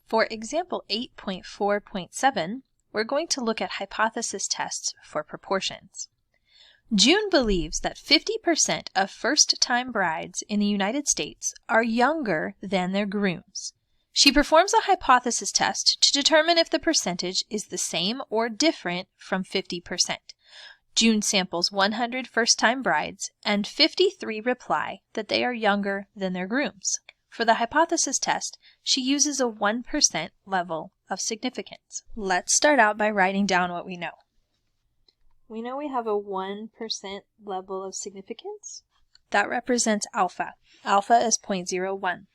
For example 8.4.7, we're going to look at hypothesis tests for proportions. June believes that 50% of first-time brides in the United States are younger than their grooms. She performs a hypothesis test to determine if the percentage is the same or different from 50%. June samples 100 first-time brides, and 53 reply that they are younger than their grooms. For the hypothesis test, she uses a 1% level of significance. Let's start out by writing down what we know. We know we have a 1% level of significance. That represents alpha. Alpha is 0.01.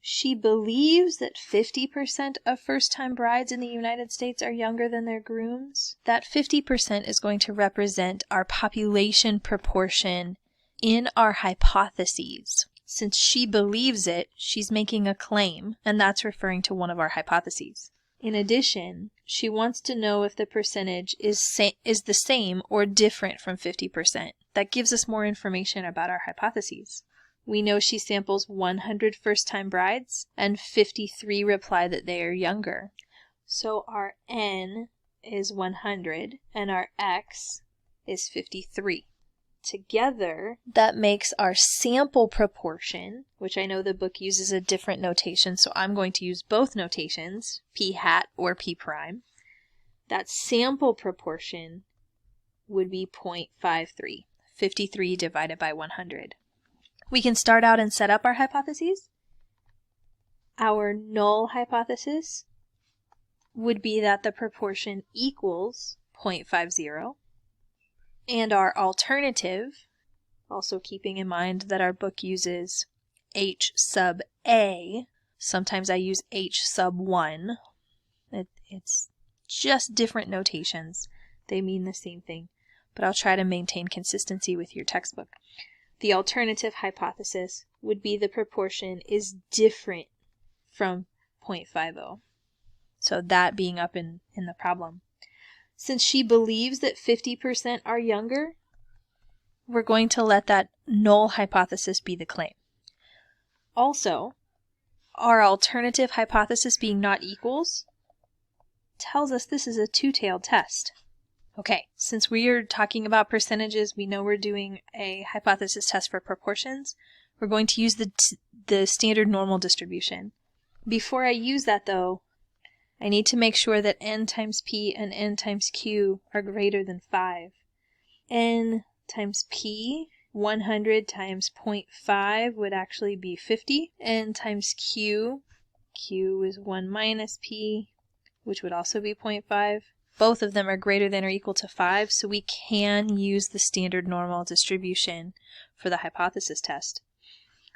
She believes that 50% of first-time brides in the United States are younger than their grooms. That 50% is going to represent our population proportion in our hypotheses. Since she believes it, she's making a claim, and that's referring to one of our hypotheses. In addition, she wants to know if the percentage is the same or different from 50%. That gives us more information about our hypotheses. We know she samples 100 first-time brides, and 53 reply that they are younger. So our N is 100, and our X is 53. Together, that makes our sample proportion, which I know the book uses a different notation, so I'm going to use both notations, p hat or p prime. That sample proportion would be 0.53, 53 divided by 100. We can start out and set up our hypotheses. Our null hypothesis would be that the proportion equals 0.50. And our alternative, also keeping in mind that our book uses H sub A, sometimes I use H sub 1. It's just different notations. They mean the same thing, but I'll try to maintain consistency with your textbook. The alternative hypothesis would be the proportion is different from 0.50. So that being up in the problem. Since she believes that 50% are younger, we're going to let that null hypothesis be the claim. Also, our alternative hypothesis being not equals tells us this is a two-tailed test. Okay, since we are talking about percentages, we know we're doing a hypothesis test for proportions. We're going to use the standard normal distribution. Before I use that though, I need to make sure that n times p and n times q are greater than 5. N times p, 100 times 0.5 would actually be 50. N times q, q is 1 minus p, which would also be 0.5. Both of them are greater than or equal to 5, so we can use the standard normal distribution for the hypothesis test.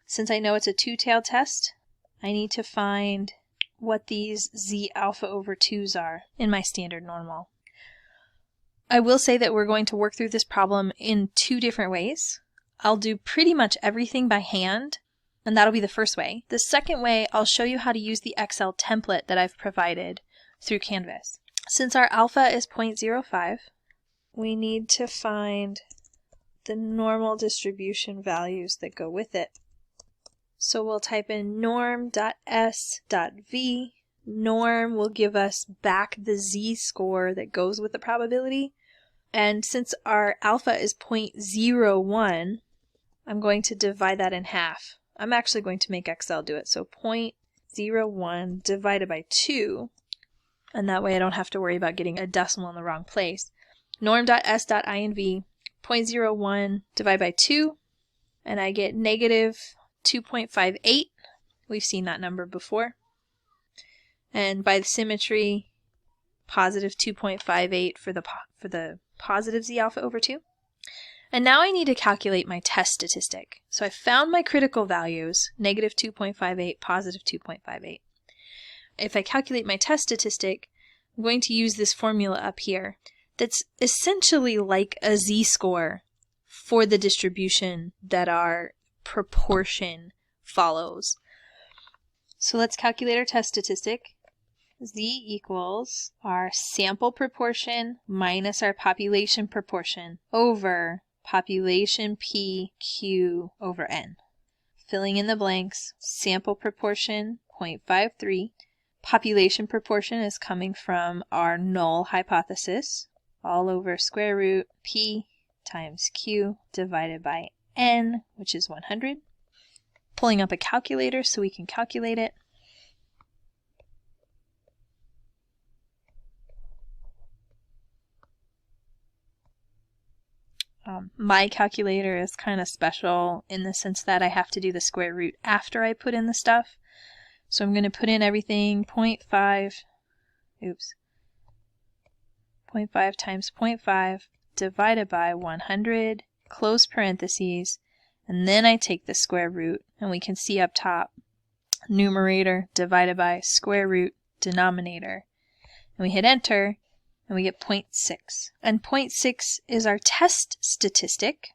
Since I know it's a two-tailed test, I need to find what these z alpha over 2's are in my standard normal. I will say that we're going to work through this problem in two different ways. I'll do pretty much everything by hand, and that'll be the first way. The second way, I'll show you how to use the Excel template that I've provided through Canvas. Since our alpha is 0.05, we need to find the normal distribution values that go with it. So we'll type in norm.s.v. Norm will give us back the z-score that goes with the probability. And since our alpha is 0.01, I'm going to divide that in half. I'm actually going to make Excel do it. So 0.01 divided by 2. And that way I don't have to worry about getting a decimal in the wrong place. Norm.s.inv, 0.01 divided by 2. And I get negative 2.58. We've seen that number before. And by the symmetry, positive 2.58 for the positive z alpha over 2. And now I need to calculate my test statistic. So I found my critical values, negative 2.58, positive 2.58. If I calculate my test statistic, I'm going to use this formula up here that's essentially like a z-score for the distribution that our proportion follows. So let's calculate our test statistic. Z equals our sample proportion minus our population proportion over population P Q over N. Filling in the blanks, sample proportion 0.53 Population proportion is coming from our null hypothesis, all over square root P times Q divided by N, which is 100. Pulling up a calculator so we can calculate it. My calculator is kind of special in the sense that I have to do the square root after I put in the stuff. So I'm going to put in everything 0.5 times 0.5 divided by 100, close parentheses, and then I take the square root, and we can see up top, numerator divided by square root denominator. And we hit enter, and we get 0.6. And 0.6 is our test statistic,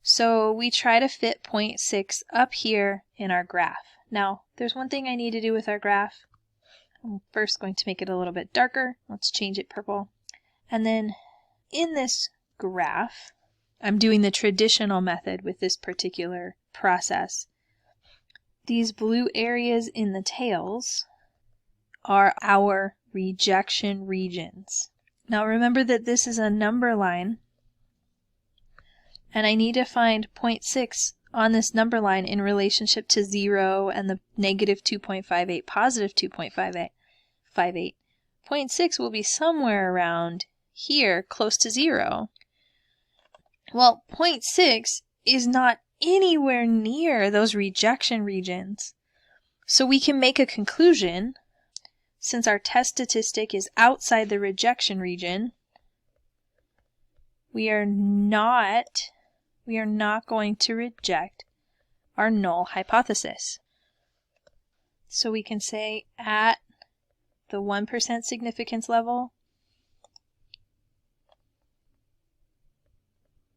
so we try to fit 0.6 up here in our graph. Now, there's one thing I need to do with our graph. I'm first going to make it a little bit darker. Let's change it purple. And then in this graph, I'm doing the traditional method with this particular process. These blue areas in the tails are our rejection regions. Now remember that this is a number line, and I need to find 0.6 on this number line in relationship to 0 and the negative 2.58, positive 2.58. 0.6 will be somewhere around here, close to 0. Well, 0.6 is not anywhere near those rejection regions. So we can make a conclusion, since our test statistic is outside the rejection region, we are not going to reject our null hypothesis. So we can say at the 1% significance level,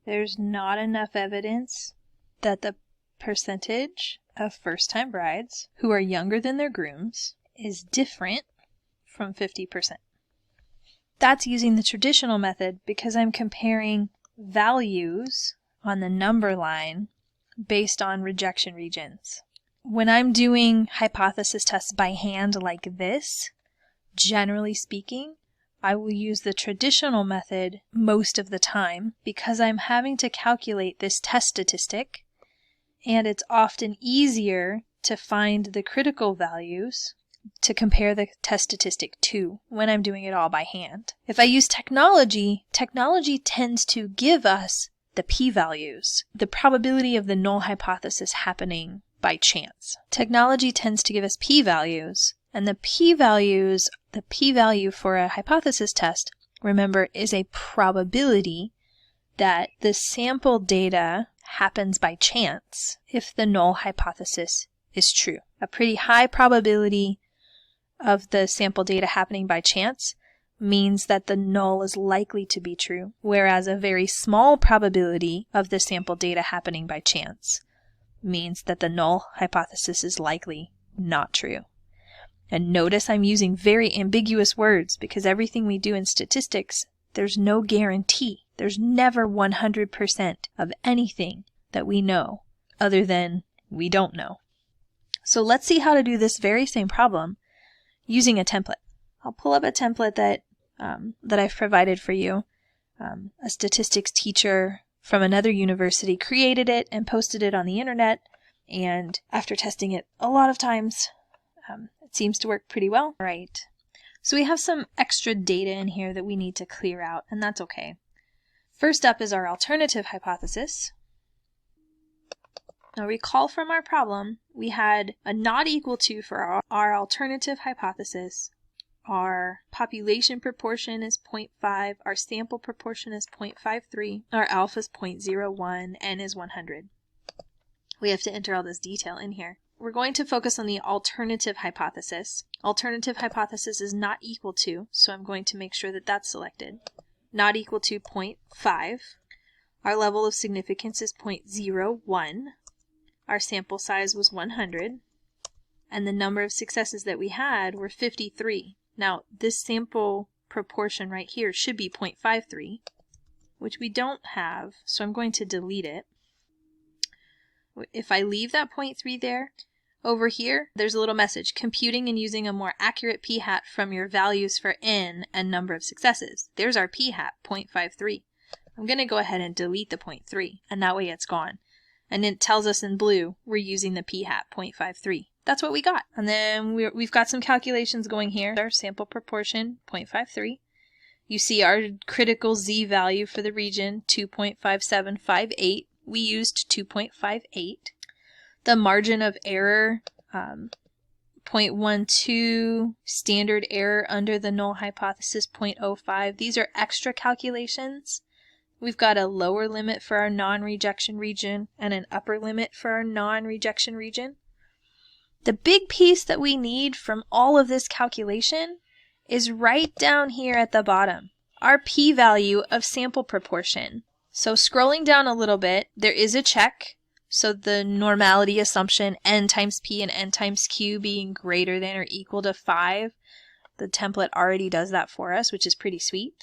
there's not enough evidence that the percentage of first-time brides who are younger than their grooms is different from 50%. That's using the traditional method because I'm comparing values on the number line based on rejection regions. When I'm doing hypothesis tests by hand like this, generally speaking, I will use the traditional method most of the time because I'm having to calculate this test statistic, and it's often easier to find the critical values to compare the test statistic to when I'm doing it all by hand. If I use technology, technology tends to give us the p-values, the probability of the null hypothesis happening by chance. Technology tends to give us p-values, and the p-value for a hypothesis test, remember, is a probability that the sample data happens by chance if the null hypothesis is true. A pretty high probability of the sample data happening by chance means that the null is likely to be true, whereas a very small probability of the sample data happening by chance means that the null hypothesis is likely not true. And notice I'm using very ambiguous words because everything we do in statistics, there's no guarantee. There's never 100% of anything that we know other than we don't know. So let's see how to do this very same problem using a template. I'll pull up a template that I've provided for you. A statistics teacher from another university created it and posted it on the internet, and after testing it a lot of times, it seems to work pretty well. Right. So we have some extra data in here that we need to clear out, and that's okay. First up is our alternative hypothesis. Now recall from our problem, we had a not equal to for our alternative hypothesis. Our population proportion is 0.5, our sample proportion is 0.53, our alpha is 0.01, n is 100. We have to enter all this detail in here. We're going to focus on the alternative hypothesis. Alternative hypothesis is not equal to, so I'm going to make sure that that's selected. Not equal to 0.5. Our level of significance is 0.01. Our sample size was 100. And the number of successes that we had were 53. Now, this sample proportion right here should be 0.53, which we don't have, so I'm going to delete it. If I leave that 0.3 there, over here, there's a little message, computing and using a more accurate p-hat from your values for n and number of successes. There's our p-hat, 0.53. I'm going to go ahead and delete the 0.3, and that way it's gone. And it tells us in blue, we're using the p-hat, 0.53. That's what we got. And then we've got some calculations going here. Our sample proportion, 0.53. You see our critical z value for the region, 2.5758. We used 2.58. The margin of error, 0.12, standard error under the null hypothesis, 0.05. These are extra calculations. We've got a lower limit for our non-rejection region and an upper limit for our non-rejection region. The big piece that we need from all of this calculation is right down here at the bottom, our p-value of sample proportion. So scrolling down a little bit, there is a check. So the normality assumption, n times p and n times q being greater than or equal to 5. The template already does that for us, which is pretty sweet.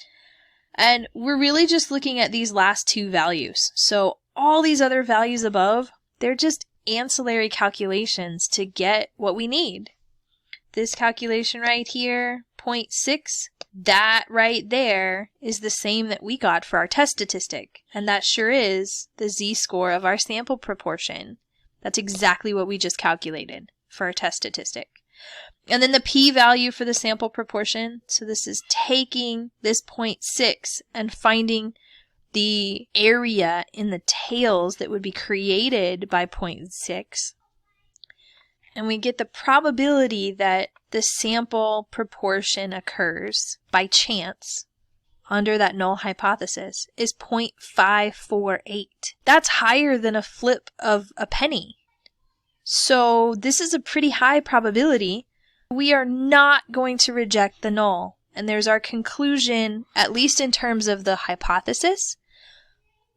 And we're really just looking at these last two values. So all these other values above, they're just ancillary calculations to get what we need. This calculation right here, 0.6, that right there is the same that we got for our test statistic. And that sure is the z-score of our sample proportion. That's exactly what we just calculated for our test statistic. And then the p-value for the sample proportion. So this is taking this 0.6 and finding the area in the tails that would be created by 0.6. And we get the probability that the sample proportion occurs by chance under that null hypothesis is 0.548. That's higher than a flip of a penny. So this is a pretty high probability. We are not going to reject the null. And there's our conclusion, at least in terms of the hypothesis.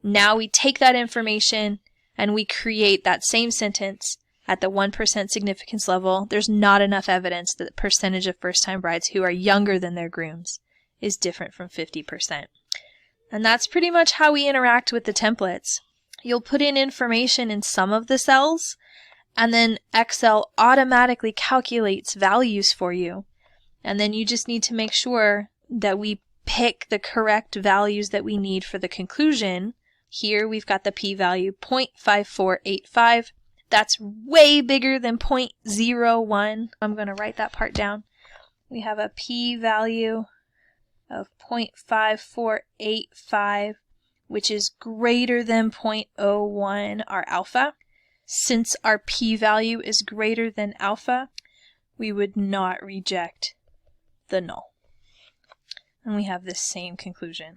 Now we take that information and we create that same sentence at the 1% significance level. There's not enough evidence that the percentage of first-time brides who are younger than their grooms is different from 50%. And that's pretty much how we interact with the templates. You'll put in information in some of the cells, and then Excel automatically calculates values for you. And then you just need to make sure that we pick the correct values that we need for the conclusion. Here we've got the p-value 0.5485. That's way bigger than 0.01. I'm going to write that part down. We have a p-value of 0.5485, which is greater than 0.01, our alpha. Since our p-value is greater than alpha, we would not reject the null. And we have this same conclusion.